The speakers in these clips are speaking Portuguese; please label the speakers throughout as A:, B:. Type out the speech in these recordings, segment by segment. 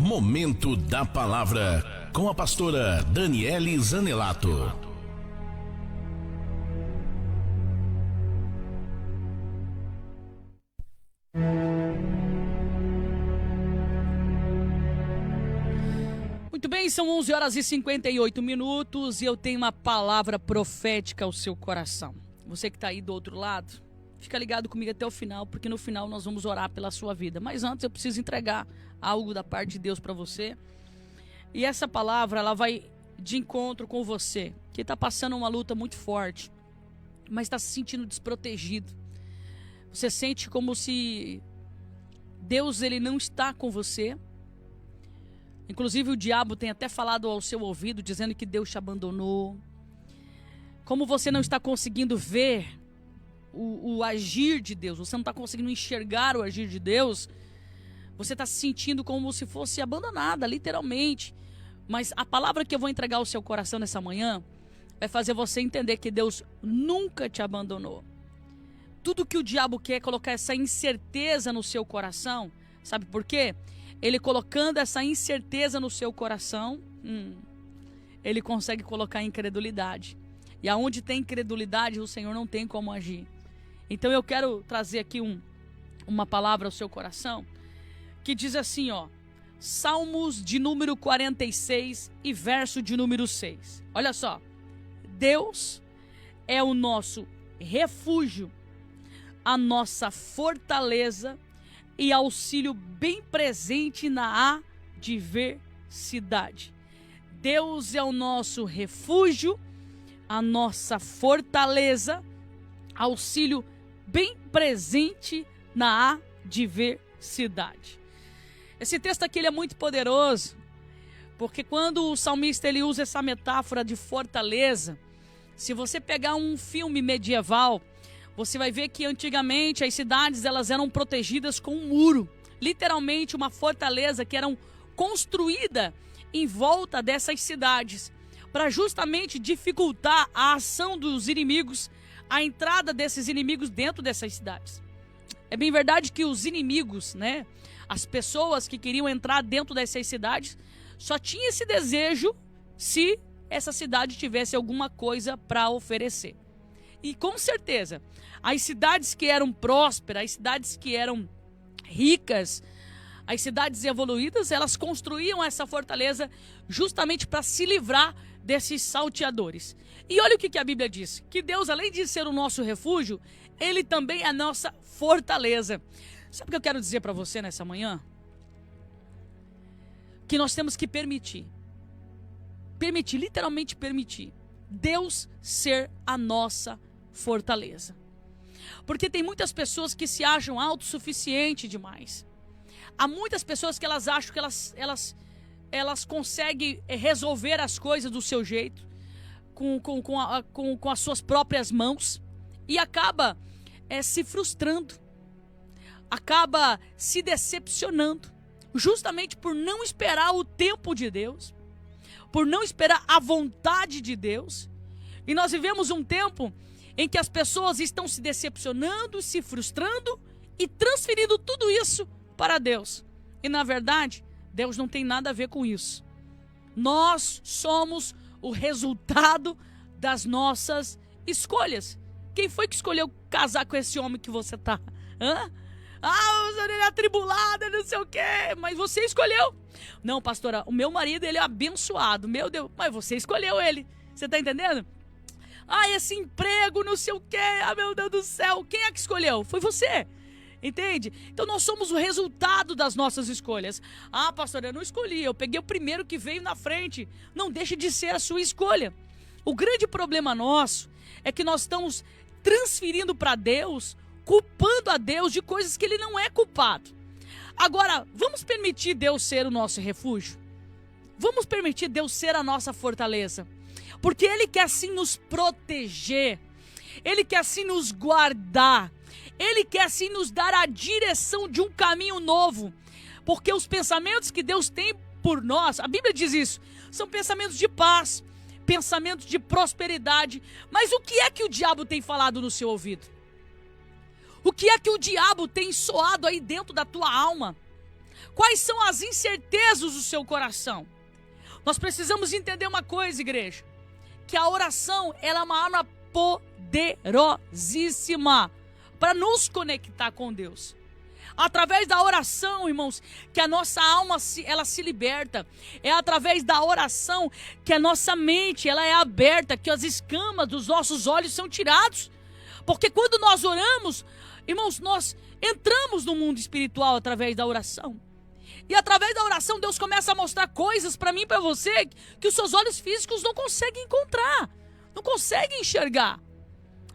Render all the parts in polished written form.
A: Momento da Palavra, com a pastora Daniele Zanelato.
B: Muito bem, são 11 horas e 58 minutos e eu tenho uma palavra profética ao seu coração. Você que está aí do outro lado, fica ligado comigo até o final, porque no final nós vamos orar pela sua vida. Mas antes eu preciso entregar algo da parte de Deus para você. E essa palavra, ela vai de encontro com você, que está passando uma luta muito forte, mas está se sentindo desprotegido. Você sente como se Deus ele não está com você. Inclusive o diabo tem até falado ao seu ouvido, dizendo que Deus te abandonou. Como você não está conseguindo ver o agir de Deus, você não está conseguindo enxergar o agir de Deus, você está se sentindo como se fosse abandonada, literalmente. Mas a palavra que eu vou entregar ao seu coração nessa manhã vai fazer você entender que Deus nunca te abandonou. Tudo que o diabo quer é colocar essa incerteza no seu coração. Sabe por quê? Ele colocando essa incerteza no seu coração, ele consegue colocar incredulidade. E aonde tem incredulidade, o Senhor não tem como agir. Então eu quero trazer aqui uma palavra ao seu coração, que diz assim, ó, Salmos de número 46 e verso de número 6. Olha só, Deus é o nosso refúgio, a nossa fortaleza e auxílio bem presente na adversidade. Deus é o nosso refúgio, a nossa fortaleza, auxílio bem presente na adversidade. Esse texto aqui ele é muito poderoso, porque quando o salmista ele usa essa metáfora de fortaleza, se você pegar um filme medieval, você vai ver que antigamente as cidades elas eram protegidas com um muro, literalmente uma fortaleza que era construída em volta dessas cidades, para justamente dificultar a ação dos inimigos, a entrada desses inimigos dentro dessas cidades. É bem verdade que os inimigos, né, as pessoas que queriam entrar dentro dessas cidades, só tinha esse desejo se essa cidade tivesse alguma coisa para oferecer. E com certeza, as cidades que eram prósperas, as cidades que eram ricas, as cidades evoluídas, elas construíam essa fortaleza justamente para se livrar desses salteadores. E olha o que a Bíblia diz, que Deus, além de ser o nosso refúgio, Ele também é a nossa fortaleza. Sabe o que eu quero dizer para você nessa manhã? Que nós temos que permitir, literalmente permitir, Deus ser a nossa fortaleza. Porque tem muitas pessoas que se acham autossuficientes demais. Há muitas pessoas que elas acham que elas conseguem resolver as coisas do seu jeito, com as suas próprias mãos, e acaba se frustrando, acaba se decepcionando, justamente por não esperar o tempo de Deus, por não esperar a vontade de Deus. E nós vivemos um tempo em que as pessoas estão se decepcionando, se frustrando e transferindo tudo isso para Deus. E na verdade, Deus não tem nada a ver com isso. Nós somos o resultado das nossas escolhas. Quem foi que escolheu casar com esse homem que você tá? Ele é atribulado, não sei o quê. Mas você escolheu. Não, pastora, o meu marido, ele é abençoado. Meu Deus, mas você escolheu ele. Você tá entendendo? Esse emprego, não sei o quê. Meu Deus do céu. Quem é que escolheu? Foi você. Entende? Então nós somos o resultado das nossas escolhas. Pastora, eu não escolhi. Eu peguei o primeiro que veio na frente. Não deixe de ser a sua escolha. O grande problema nosso é que nós estamos transferindo para Deus, culpando a Deus de coisas que Ele não é culpado. Agora, vamos permitir Deus ser o nosso refúgio? Vamos permitir Deus ser a nossa fortaleza? Porque Ele quer assim nos proteger, Ele quer assim nos guardar, Ele quer assim nos dar a direção de um caminho novo. Porque os pensamentos que Deus tem por nós, a Bíblia diz isso, são pensamentos de paz, pensamentos de prosperidade. Mas o que é que o diabo tem falado no seu ouvido? O que é que o diabo tem soado aí dentro da tua alma? Quais são as incertezas do seu coração? Nós precisamos entender uma coisa, igreja, que a oração ela é uma arma poderosíssima para nos conectar com Deus. Através da oração, irmãos, que a nossa alma ela se liberta. É através da oração que a nossa mente ela é aberta, que as escamas dos nossos olhos são tirados. Porque quando nós oramos, irmãos, nós entramos no mundo espiritual através da oração. E através da oração Deus começa a mostrar coisas para mim e para você que os seus olhos físicos não conseguem encontrar, não conseguem enxergar.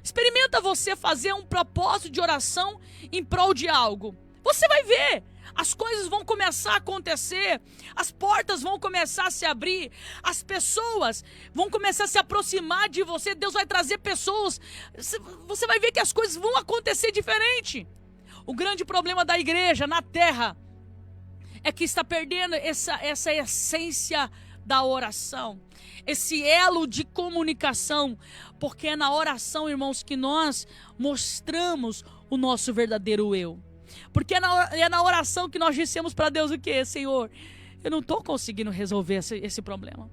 B: Experimenta você fazer um propósito de oração em prol de algo. Você vai ver, as coisas vão começar a acontecer, as portas vão começar a se abrir, as pessoas vão começar a se aproximar de você, Deus vai trazer pessoas, você vai ver que as coisas vão acontecer diferente. O grande problema da igreja na terra é que está perdendo essa essência da oração, esse elo de comunicação, porque é na oração, irmãos, que nós mostramos o nosso verdadeiro eu. Porque é na oração que nós dissemos para Deus o quê? Senhor, eu não estou conseguindo resolver esse problema.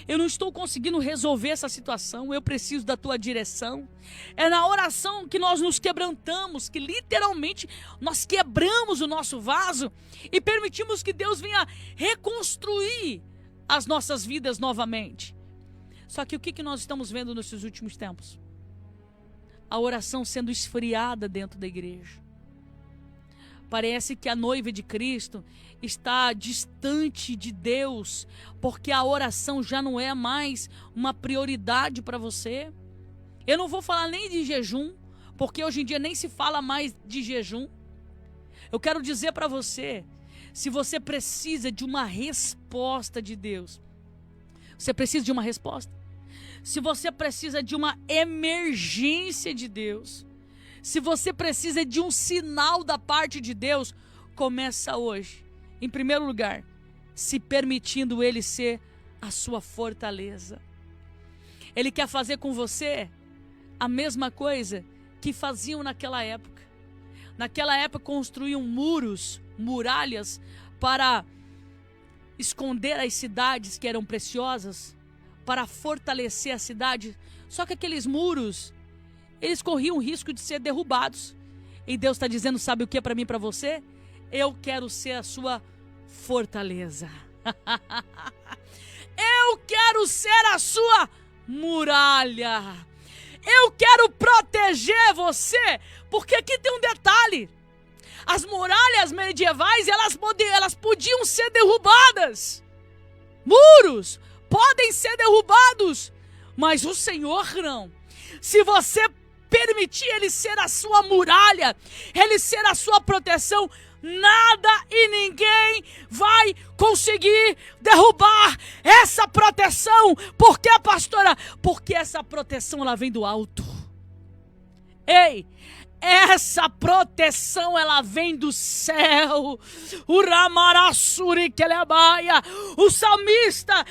B: Eu não estou conseguindo resolver essa situação, eu preciso da tua direção. É na oração que nós nos quebrantamos, que literalmente nós quebramos o nosso vaso e permitimos que Deus venha reconstruir as nossas vidas novamente. Só que o que nós estamos vendo nesses últimos tempos? A oração sendo esfriada dentro da igreja. Parece que a noiva de Cristo está distante de Deus, porque a oração já não é mais uma prioridade para você. Eu não vou falar nem de jejum, porque hoje em dia nem se fala mais de jejum. Eu quero dizer para você, se você precisa de uma resposta de Deus, você precisa de uma resposta. Se você precisa de uma emergência de Deus, se você precisa de um sinal da parte de Deus, começa hoje. Em primeiro lugar, se permitindo Ele ser a sua fortaleza. Ele quer fazer com você a mesma coisa que faziam naquela época. Naquela época construíam muros, muralhas, para esconder as cidades que eram preciosas, para fortalecer a cidade. Só que aqueles muros, eles corriam o risco de ser derrubados. E Deus está dizendo, sabe o que para mim e para você? Eu quero ser a sua fortaleza. Eu quero ser a sua muralha. Eu quero proteger você. Porque aqui tem um detalhe. As muralhas medievais, elas podiam ser derrubadas. Muros podem ser derrubados. Mas o Senhor não. Se você permitir Ele ser a sua muralha, Ele ser a sua proteção, nada e ninguém vai conseguir derrubar essa proteção. Por quê, pastora? Porque essa proteção ela vem do alto. Ei, essa proteção ela vem do céu. O salmista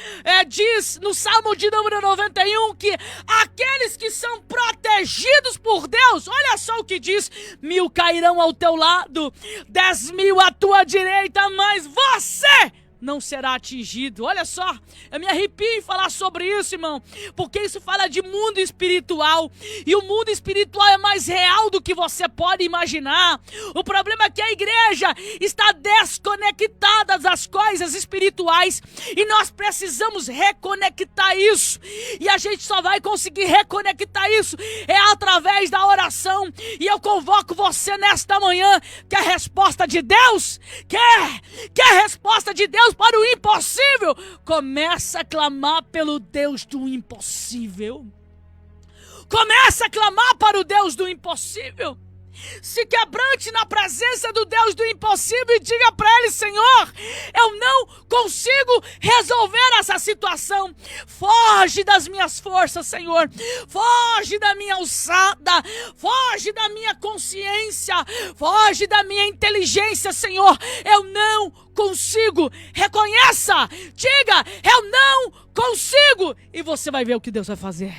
B: diz no Salmo de número 91 que aqueles que são protegidos por Deus, olha só o que diz: 1000 cairão ao teu lado, 10.000 à tua direita, mas você não será atingido. Olha só, eu me arrepio em falar sobre isso, irmão, porque isso fala de mundo espiritual, e o mundo espiritual é mais real do que você pode imaginar. O problema é que a igreja está desconectada das coisas espirituais, e nós precisamos reconectar isso, e a gente só vai conseguir reconectar isso através da oração. E eu convoco você nesta manhã, quer resposta de Deus? Quer resposta de Deus para o impossível? Começa a clamar pelo Deus do impossível. Começa a clamar para o Deus do impossível. Se quebrante na presença do Deus do impossível e diga para Ele: Senhor, eu não consigo resolver essa situação. Foge das minhas forças, Senhor. Foge da minha alçada. Foge da minha consciência. Foge da minha inteligência, Senhor. Eu não consigo. Reconheça. Diga: eu não consigo. E você vai ver o que Deus vai fazer.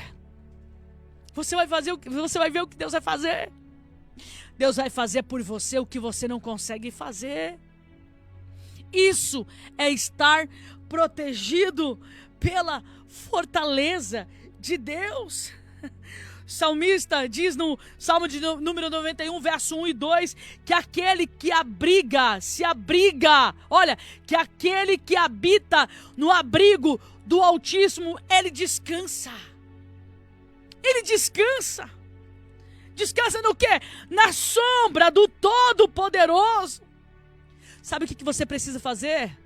B: Você vai ver o que Deus vai fazer. Deus vai fazer por você o que você não consegue fazer. Isso é estar protegido pela fortaleza de Deus. O salmista diz no Salmo de número 91, verso 1 e 2, que aquele que se abriga, olha, que aquele que habita no abrigo do Altíssimo, ele descansa. Ele descansa. Descansa no quê? Na sombra do Todo-Poderoso. Sabe o que você precisa fazer?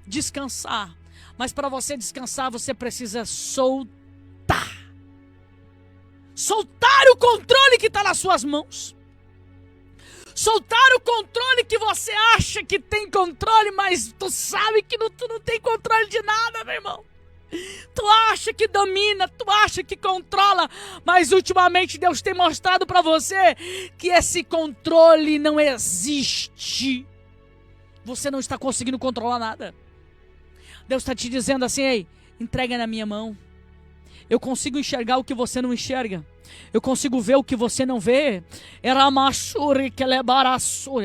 B: Descansar. Mas para você descansar, você precisa soltar. Soltar o controle que está nas suas mãos. Soltar o controle que você acha que tem controle, mas tu sabe que tu não tem controle de nada, meu irmão. Tu acha que domina, tu acha que controla, mas ultimamente Deus tem mostrado para você que esse controle não existe. Você não está conseguindo controlar nada. Deus está te dizendo assim: ei, entrega na minha mão. Eu consigo enxergar o que você não enxerga. Eu consigo ver o que você não vê. Eu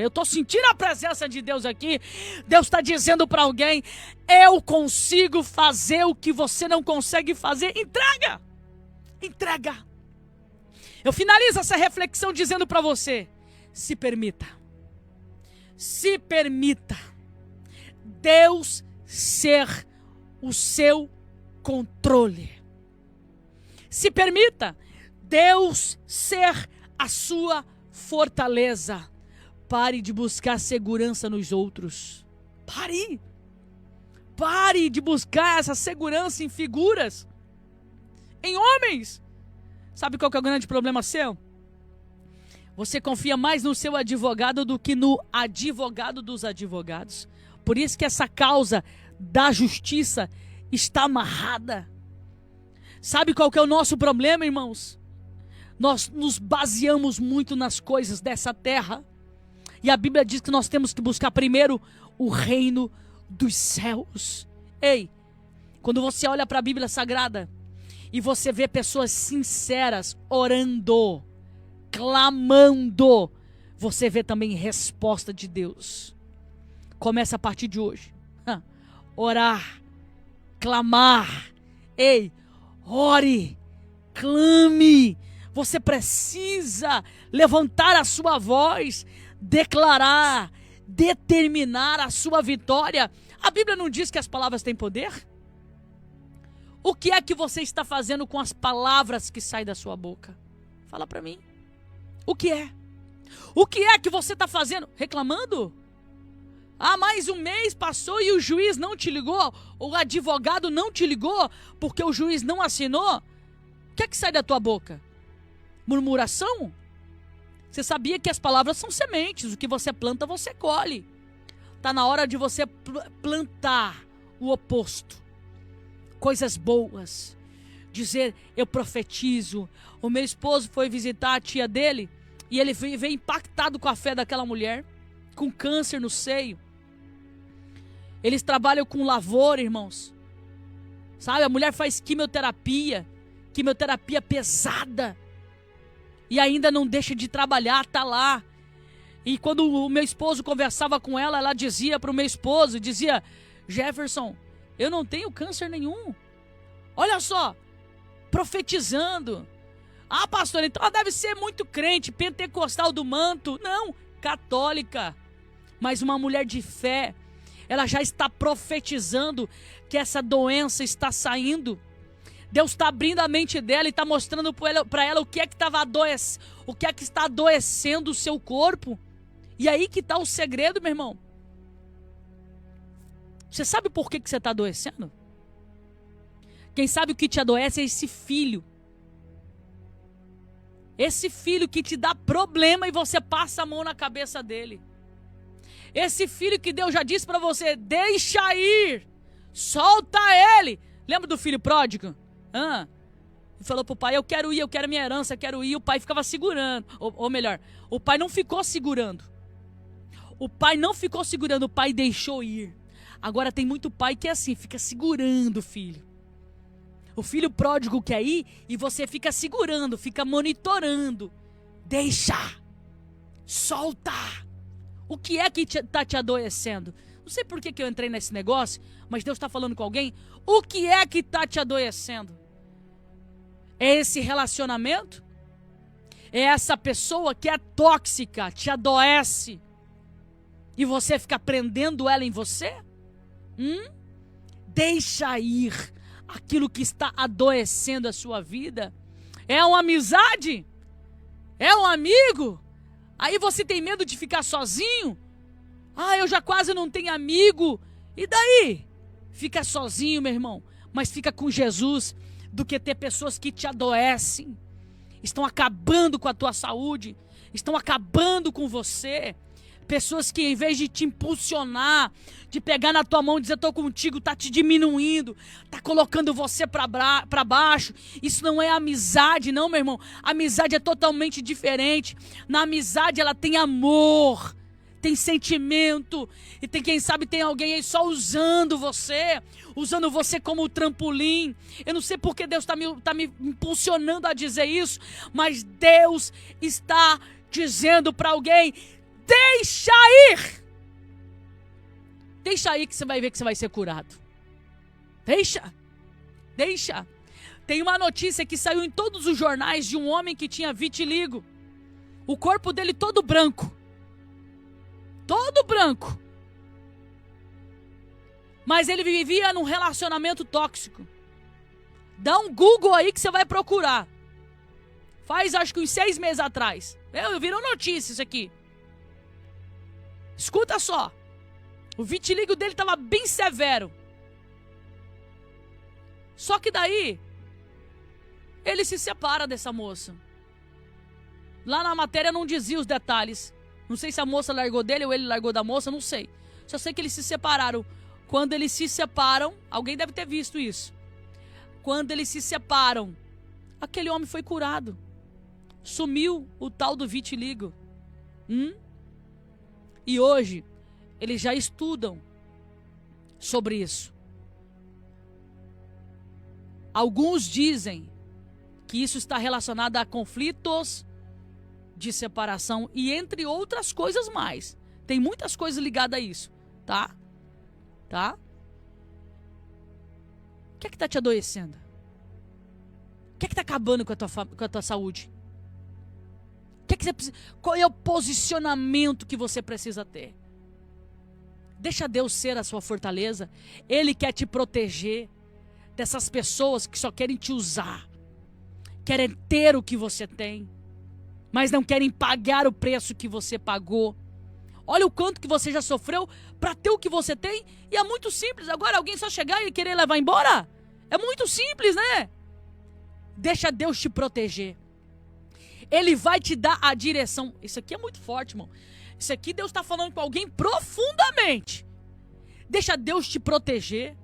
B: estou sentindo a presença de Deus aqui. Deus está dizendo para alguém: eu consigo fazer o que você não consegue fazer. Entrega! Entrega! Eu finalizo essa reflexão dizendo para você: se permita. Se permita Deus ser o seu controle. Se permita Deus ser a sua fortaleza. Pare de buscar segurança nos outros. Pare. Pare de buscar essa segurança em figuras, em homens. Sabe qual que é o grande problema seu? Você confia mais no seu advogado do que no advogado dos advogados. Por isso que essa causa da justiça está amarrada. Sabe qual que é o nosso problema, irmãos? Nós nos baseamos muito nas coisas dessa terra. E a Bíblia diz que nós temos que buscar primeiro o reino dos céus. Ei, quando você olha para a Bíblia Sagrada e você vê pessoas sinceras orando, clamando, você vê também resposta de Deus. Começa a partir de hoje. Orar, clamar. Ei, ore, clame. Você precisa levantar a sua voz, declarar, determinar a sua vitória. A Bíblia não diz que as palavras têm poder? O que é que você está fazendo com as palavras que saem da sua boca? Fala para mim. O que é? O que é que você está fazendo? Reclamando? Ah, mais um mês passou e o juiz não te ligou? O advogado não te ligou porque o juiz não assinou? O que é que sai da tua boca? Murmuração? Você sabia que as palavras são sementes. O que você planta, você colhe. Está na hora de você plantar o oposto. Coisas boas. Dizer, eu profetizo. O meu esposo foi visitar a tia dele e ele veio impactado com a fé daquela mulher, com câncer no seio. Eles trabalham com lavoura, irmãos. Sabe, a mulher faz quimioterapia pesada. E ainda não deixa de trabalhar, tá lá. E quando o meu esposo conversava com ela, ela dizia para o meu esposo, dizia: Jefferson, eu não tenho câncer nenhum. Olha só, profetizando. Ah, pastor, então ela deve ser muito crente, pentecostal do manto. Não, católica. Mas uma mulher de fé. Ela já está profetizando que essa doença está saindo. Deus está abrindo a mente dela e está mostrando para ela o que é que está adoecendo o seu corpo. E aí que está o segredo, meu irmão. Você sabe por que você está adoecendo? Quem sabe o que te adoece é esse filho. Esse filho que te dá problema e você passa a mão na cabeça dele. Esse filho que Deus já disse para você: deixa ir, solta ele. Lembra do filho pródigo? Ele falou pro pai: eu quero ir, eu quero minha herança, eu quero ir. O pai ficava segurando, ou melhor, o pai não ficou segurando. O pai não ficou segurando, o pai deixou ir. Agora tem muito pai que é assim, fica segurando o filho. O filho pródigo quer ir e você fica segurando, fica monitorando. Deixa, solta. O que é que está te adoecendo? Não sei por que eu entrei nesse negócio, mas Deus está falando com alguém. O que é que está te adoecendo? É esse relacionamento? É essa pessoa que é tóxica, te adoece, e você fica prendendo ela em você? Deixa ir aquilo que está adoecendo a sua vida. É uma amizade? É um amigo? Aí você tem medo de ficar sozinho? Eu já quase não tenho amigo. E daí? Fica sozinho, meu irmão, mas fica com Jesus, do que ter pessoas que te adoecem. Estão acabando com a tua saúde, estão acabando com você. Pessoas que, em vez de te impulsionar, de pegar na tua mão e dizer, estou contigo, tá te diminuindo, tá colocando você para baixo. Isso não é amizade, não, meu irmão. A amizade é totalmente diferente. Na amizade, ela tem amor, tem sentimento, e tem, quem sabe, tem alguém aí só usando você como trampolim. Eu não sei porque Deus está me impulsionando a dizer isso, mas Deus está dizendo para alguém: deixa ir! Deixa ir que você vai ver que você vai ser curado. Deixa. Tem uma notícia que saiu em todos os jornais de um homem que tinha vitiligo. O corpo dele todo branco. Todo branco. Mas ele vivia num relacionamento tóxico. Dá um Google aí que você vai procurar. Faz acho que uns 6 meses atrás. Virou notícia isso aqui. Escuta só. O vitiligo dele estava bem severo. Só que daí, ele se separa dessa moça. Lá na matéria não dizia os detalhes. Não sei se a moça largou dele ou ele largou da moça, não sei. Só sei que eles se separaram. Quando eles se separam, alguém deve ter visto isso. Quando eles se separam, aquele homem foi curado. Sumiu o tal do vitiligo. E hoje, eles já estudam sobre isso. Alguns dizem que isso está relacionado a conflitos de separação e entre outras coisas mais. Tem muitas coisas ligadas a isso, tá? O que é que está te adoecendo? O que é que está acabando com a tua saúde? Qual é o posicionamento que você precisa ter? Deixa Deus ser a sua fortaleza. Ele quer te proteger dessas pessoas que só querem te usar, querem ter o que você tem, mas não querem pagar o preço que você pagou. Olha o quanto que você já sofreu para ter o que você tem, e é muito simples. Agora alguém só chegar e querer levar embora? É muito simples, né? Deixa Deus te proteger. Ele vai te dar a direção. Isso aqui é muito forte, irmão. Isso aqui Deus está falando com alguém profundamente. Deixa Deus te proteger.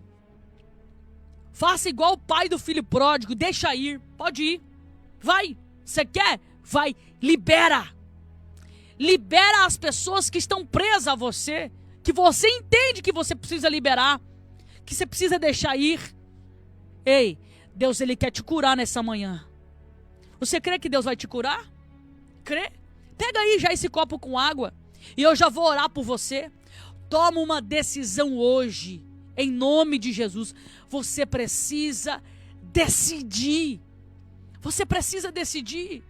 B: Faça igual o pai do filho pródigo. Deixa ir. Pode ir. Vai. Você quer? Vai. Libera. Libera as pessoas que estão presas a você. Que você entende que você precisa liberar. Que você precisa deixar ir. Ei, Deus, Ele quer te curar nessa manhã. Você crê que Deus vai te curar? Crê? Pega aí já esse copo com água. E eu já vou orar por você. Toma uma decisão hoje. Em nome de Jesus. Você precisa decidir. Você precisa decidir.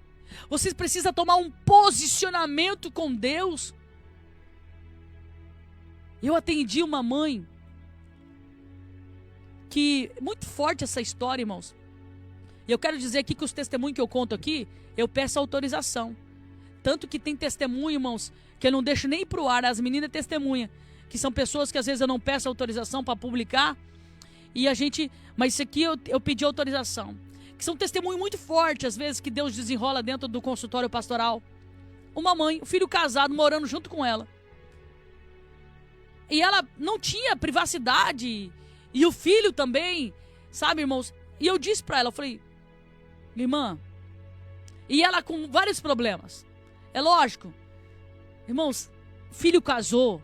B: Você precisa tomar um posicionamento com Deus. Eu atendi uma mãe que... Muito forte essa história, irmãos. E eu quero dizer aqui que os testemunhos que eu conto aqui, eu peço autorização. Tanto que tem testemunho, irmãos, que eu não deixo nem ir pro ar. As meninas testemunham. Que são pessoas que às vezes eu não peço autorização para publicar. E a gente... Mas isso aqui eu pedi autorização. Que são testemunhos muito fortes, às vezes, que Deus desenrola dentro do consultório pastoral. Uma mãe, o filho casado, morando junto com ela. E ela não tinha privacidade. E o filho também, sabe, irmãos? E eu disse para ela, eu falei... Irmã... E ela com vários problemas. É lógico. Irmãos, filho casou.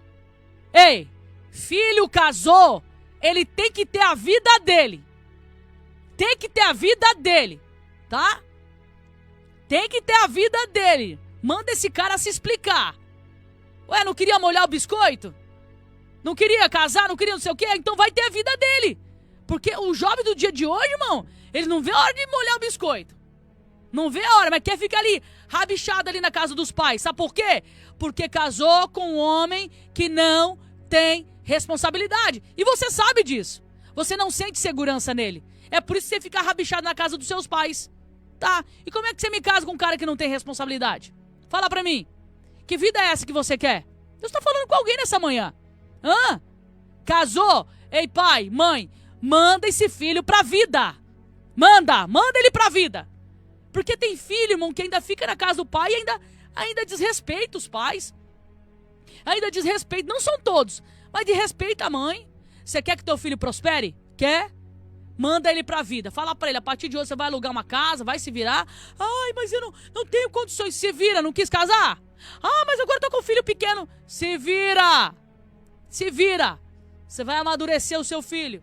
B: Ei, filho casou. Ele tem que ter a vida dele. Tem que ter a vida dele, tá? Tem que ter a vida dele. Manda esse cara se explicar. Ué, não queria molhar o biscoito? Não queria casar, não queria não sei o quê, então vai ter a vida dele. Porque o jovem do dia de hoje, irmão, ele não vê a hora de molhar o biscoito. Não vê a hora, mas quer ficar ali, rabichado ali na casa dos pais. Sabe por quê? Porque casou com um homem que não tem responsabilidade. E você sabe disso. Você não sente segurança nele. É por isso que você fica rabichado na casa dos seus pais. Tá? E como é que você me casa com um cara que não tem responsabilidade? Fala pra mim. Que vida é essa que você quer? Deus tá falando com alguém nessa manhã. Hã? Casou? Ei, pai, mãe, manda esse filho pra vida. Manda ele pra vida. Porque tem filho, irmão, que ainda fica na casa do pai e ainda desrespeita os pais. Ainda desrespeita, não são todos, mas desrespeita a mãe. Você quer que teu filho prospere? Quer? Manda ele pra vida. Fala pra ele, a partir de hoje você vai alugar uma casa, vai se virar. Ai, mas eu não tenho condições. Se vira, não quis casar? Ah, mas agora eu tô com um filho pequeno. Se vira. Se vira. Você vai amadurecer o seu filho.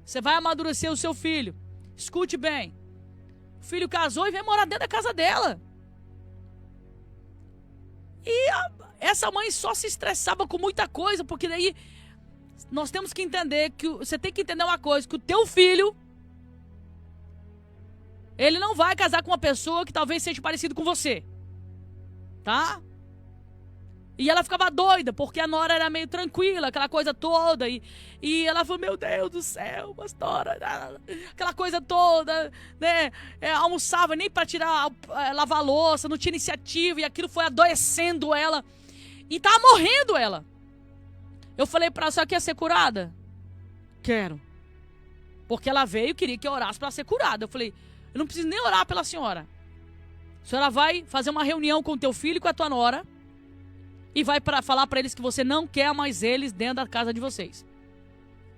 B: Você vai amadurecer o seu filho. Escute bem. O filho casou e vem morar dentro da casa dela. E essa mãe só se estressava com muita coisa, porque daí nós temos que entender que você tem que entender uma coisa, que o teu filho, ele não vai casar com uma pessoa que talvez seja parecido com você. Tá? E ela ficava doida, porque a nora era meio tranquila, aquela coisa toda. E ela falou, meu Deus do céu, pastora. Aquela coisa toda, né? Almoçava nem para tirar, lavar a louça, não tinha iniciativa. E aquilo foi adoecendo ela. E tava morrendo ela. Eu falei para ela, você quer ser curada? Quero. Porque ela veio e queria que eu orasse para ser curada. Eu falei, eu não preciso nem orar pela senhora. A senhora vai fazer uma reunião com o teu filho e com a tua nora. E vai falar pra eles que você não quer mais eles dentro da casa de vocês.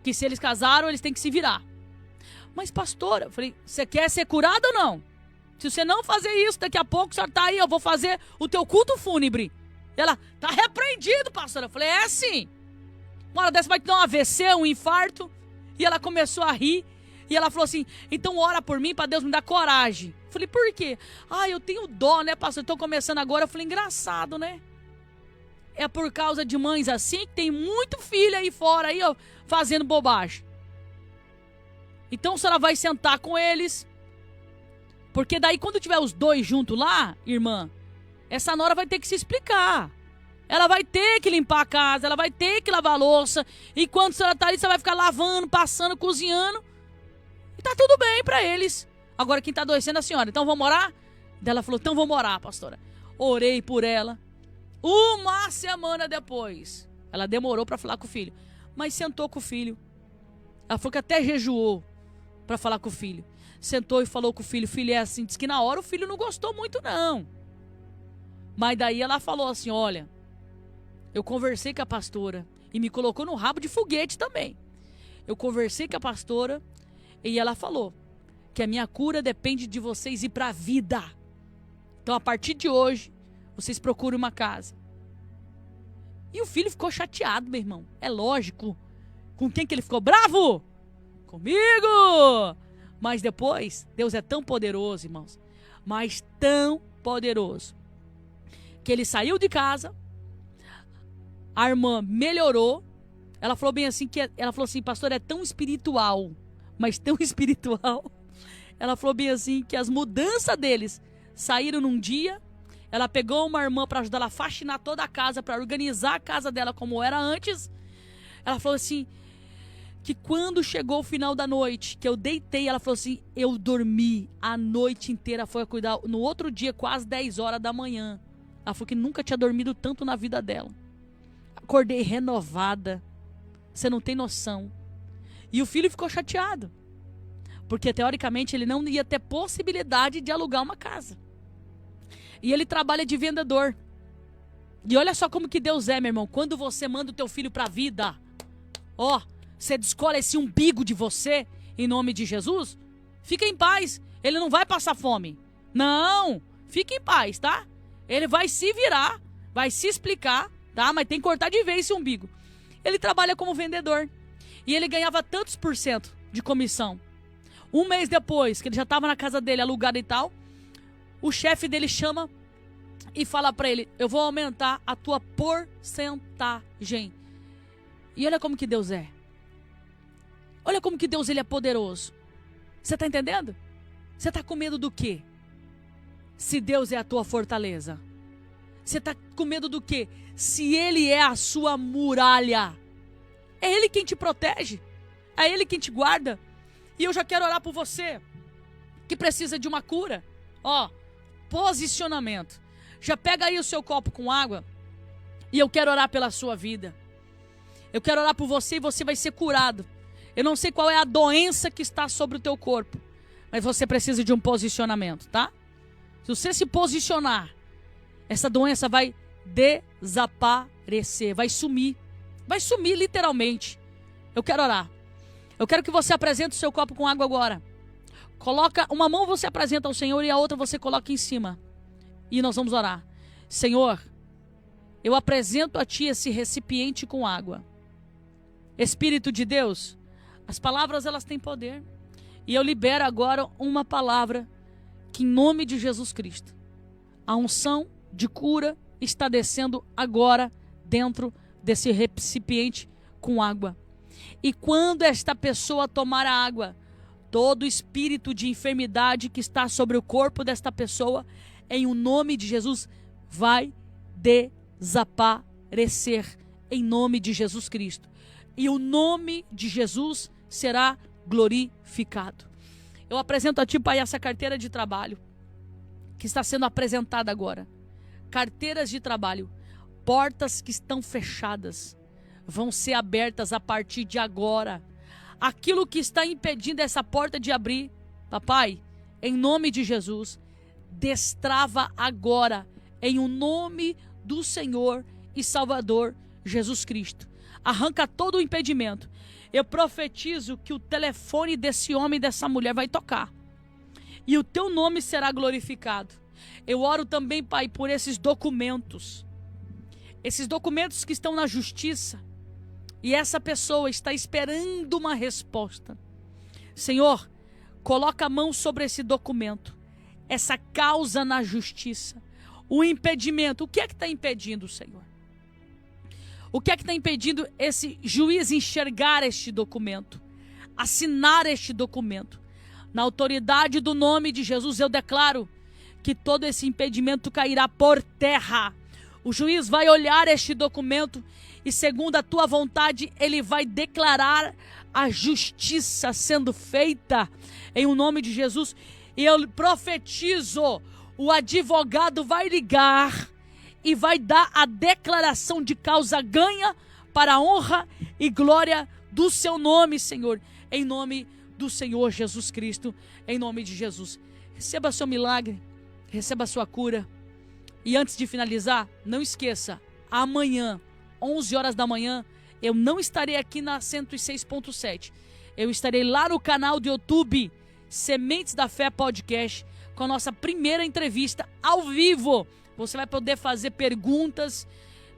B: Que se eles casaram, eles têm que se virar. Mas pastora, eu falei, você quer ser curada ou não? Se você não fazer isso, daqui a pouco você tá aí, eu vou fazer o teu culto fúnebre. E ela, tá repreendido, pastora. Eu falei, é sim. Uma hora dessa vai te dar um AVC, um infarto. E ela começou a rir. E ela falou assim, então ora por mim pra Deus me dar coragem. Eu falei, por quê? Ah, eu tenho dó, né, pastor? Eu tô começando agora. Eu falei, engraçado, né? É por causa de mães assim que tem muito filho aí fora, aí, ó, fazendo bobagem. Então a senhora vai sentar com eles. Porque daí quando tiver os dois juntos lá, irmã, essa nora vai ter que se explicar. Ela vai ter que limpar a casa, ela vai ter que lavar a louça. E quando a senhora tá ali, você vai ficar lavando, passando, cozinhando. E tá tudo bem pra eles. Agora quem tá adoecendo é a senhora. Então vamos orar? Daí ela falou, então vamos orar, pastora. Orei por ela. Uma semana depois, ela demorou para falar com o filho, mas sentou com o filho. Ela falou que até jejuou para falar com o filho. Sentou e falou com o filho. O filho é assim, disse que na hora o filho não gostou muito não. Mas daí ela falou assim, olha, eu conversei com a pastora e me colocou no rabo de foguete também. Eu conversei com a pastora e ela falou que a minha cura depende de vocês ir para a vida. Então a partir de hoje, vocês procuram uma casa. E o filho ficou chateado, meu irmão. É lógico. Com quem que ele ficou bravo? Comigo! Mas depois, Deus é tão poderoso, irmãos. Mas tão poderoso. Que ele saiu de casa. A irmã melhorou. Ela falou bem assim, ela falou assim, pastor, é tão espiritual. Mas tão espiritual. Ela falou bem assim, que as mudanças deles saíram num dia. Ela pegou uma irmã para ajudar ela a faxinar toda a casa, para organizar a casa dela como era antes. Ela falou assim, que quando chegou o final da noite, que eu deitei, ela falou assim, eu dormi a noite inteira, foi a cuidar. No outro dia, quase 10 horas da manhã. Ela falou que nunca tinha dormido tanto na vida dela. Acordei renovada. Você não tem noção. E o filho ficou chateado. Porque, teoricamente, ele não ia ter possibilidade de alugar uma casa. E ele trabalha de vendedor. E olha só como que Deus é, meu irmão. Quando você manda o teu filho para a vida, ó, você descola esse umbigo de você, em nome de Jesus, fica em paz. Ele não vai passar fome. Não, fica em paz, tá? Ele vai se virar, vai se explicar, tá? Mas tem que cortar de vez esse umbigo. Ele trabalha como vendedor. E ele ganhava tantos % de comissão. Um mês depois, que ele já estava na casa dele, alugado e tal, o chefe dele chama e fala pra ele, eu vou aumentar a tua porcentagem. E olha como que Deus é. Olha como que Deus ele é poderoso. Você está entendendo? Você está com medo do quê? Se Deus é a tua fortaleza. Você está com medo do quê? Se Ele é a sua muralha. É Ele quem te protege. É Ele quem te guarda. E eu já quero orar por você que precisa de uma cura. Posicionamento. Já pega aí o seu copo com água e eu quero orar pela sua vida. Eu quero orar por você e você vai ser curado. Eu não sei qual é a doença que está sobre o teu corpo, mas você precisa de um posicionamento, tá? Se você se posicionar, essa doença vai desaparecer, vai sumir literalmente. Eu quero orar. Eu quero que você apresente o seu copo com água agora. Coloca uma mão, você apresenta ao Senhor, e a outra você coloca em cima. E nós vamos orar. Senhor, eu apresento a Ti esse recipiente com água. Espírito de Deus, as palavras elas têm poder. E eu libero agora uma palavra que em nome de Jesus Cristo, a unção de cura está descendo agora dentro desse recipiente com água. E quando esta pessoa tomar a água, todo espírito de enfermidade que está sobre o corpo desta pessoa, em o nome de Jesus, vai desaparecer em nome de Jesus Cristo. E o nome de Jesus será glorificado. Eu apresento a Ti, Pai, essa carteira de trabalho que está sendo apresentada agora. Carteiras de trabalho, portas que estão fechadas, vão ser abertas a partir de agora. Aquilo que está impedindo essa porta de abrir, papai, em nome de Jesus, destrava agora, em o nome do Senhor e Salvador Jesus Cristo. Arranca todo o impedimento. Eu profetizo que o telefone desse homem e dessa mulher vai tocar. E o Teu nome será glorificado. Eu oro também, Pai, por esses documentos. Esses documentos que estão na justiça. E essa pessoa está esperando uma resposta. Senhor, coloca a mão sobre esse documento. Essa causa na justiça. O impedimento. O que é que está impedindo, Senhor? O que é que está impedindo esse juiz enxergar este documento? Assinar este documento? Na autoridade do nome de Jesus, eu declaro que todo esse impedimento cairá por terra. O juiz vai olhar este documento e, segundo a Tua vontade, ele vai declarar a justiça sendo feita em o nome de Jesus. E eu profetizo, o advogado vai ligar e vai dar a declaração de causa ganha para a honra e glória do Seu nome, Senhor. Em nome do Senhor Jesus Cristo, em nome de Jesus. Receba seu milagre, receba sua cura. E antes de finalizar, não esqueça, amanhã, 11 horas da manhã, eu não estarei aqui na 106.7. Eu estarei lá no canal do YouTube, Sementes da Fé Podcast, com a nossa primeira entrevista ao vivo. Você vai poder fazer perguntas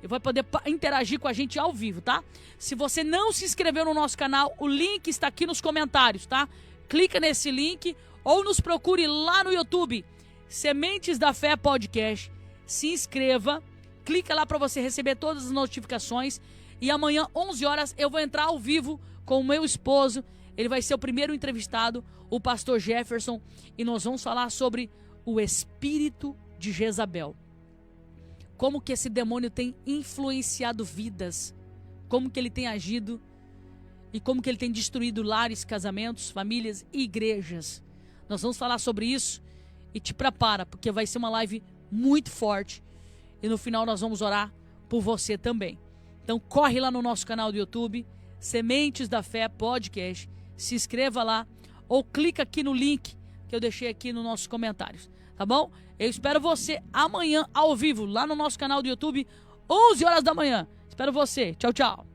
B: e vai poder interagir com a gente ao vivo, tá? Se você não se inscreveu no nosso canal, o link está aqui nos comentários, tá? Clica nesse link ou nos procure lá no YouTube, Sementes da Fé Podcast. Se inscreva, clica lá para você receber todas as notificações. E amanhã, 11 horas, eu vou entrar ao vivo com o meu esposo. Ele vai ser o primeiro entrevistado, o pastor Jefferson. E nós vamos falar sobre o espírito de Jezabel. Como que esse demônio tem influenciado vidas, como que ele tem agido e como que ele tem destruído lares, casamentos, famílias e igrejas. Nós vamos falar sobre isso e te prepara, porque vai ser uma live muito forte e no final nós vamos orar por você também. Então corre lá no nosso canal do YouTube, Sementes da Fé Podcast, se inscreva lá ou clica aqui no link que eu deixei aqui nos nossos comentários, tá bom? Eu espero você amanhã ao vivo, lá no nosso canal do YouTube, 11 horas da manhã. Espero você. Tchau, tchau.